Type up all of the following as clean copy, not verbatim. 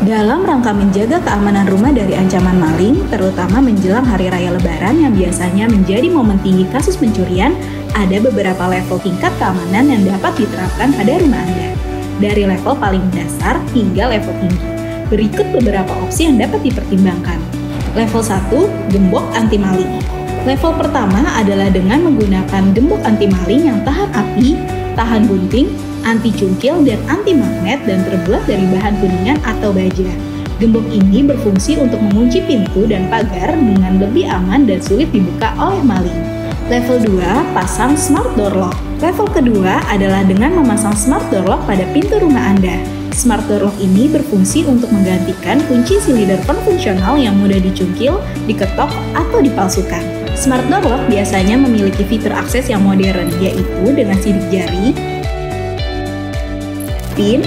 Dalam rangka menjaga keamanan rumah dari ancaman maling, terutama menjelang Hari Raya Lebaran yang biasanya menjadi momen tinggi kasus pencurian, ada beberapa level tingkat keamanan yang dapat diterapkan pada rumah Anda. Dari level paling dasar hingga level tinggi. Berikut beberapa opsi yang dapat dipertimbangkan. Level 1, gembok anti maling. Level pertama adalah dengan menggunakan gembok anti maling yang tahan api, tahan gunting, anti cungkil, dan anti magnet dan terbuat dari bahan kuningan atau baja. Gembok ini berfungsi untuk mengunci pintu dan pagar dengan lebih aman dan sulit dibuka oleh maling. Level 2, pasang smart door lock. Level kedua adalah dengan memasang smart door lock pada pintu rumah Anda. Smart door lock ini berfungsi untuk menggantikan kunci silinder konvensional yang mudah dicungkil, diketok, atau dipalsukan. Smart door lock biasanya memiliki fitur akses yang modern, yaitu dengan sidik jari, PIN,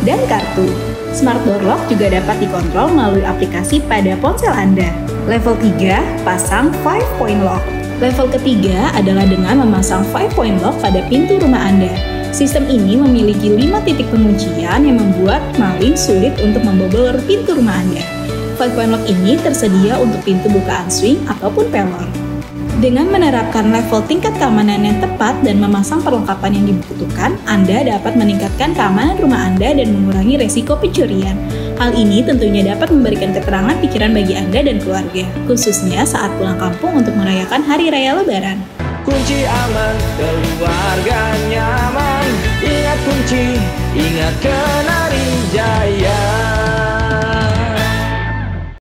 dan kartu. Smart door lock juga dapat dikontrol melalui aplikasi pada ponsel Anda. Level 3, pasang 5-point lock. Level ketiga adalah dengan memasang 5-point lock pada pintu rumah Anda. Sistem ini memiliki 5 titik penguncian yang membuat maling sulit untuk membobol pintu rumah Anda. 5-point lock ini tersedia untuk pintu bukaan swing ataupun pelor. Dengan menerapkan level tingkat keamanan yang tepat dan memasang perlengkapan yang dibutuhkan, Anda dapat meningkatkan keamanan rumah Anda dan mengurangi resiko pencurian. Hal ini tentunya dapat memberikan keterangan pikiran bagi Anda dan keluarga, khususnya saat pulang kampung untuk merayakan Hari Raya Lebaran. Kunci aman, keluarga nyaman. Ingat kunci, ingat Kenari Jaya.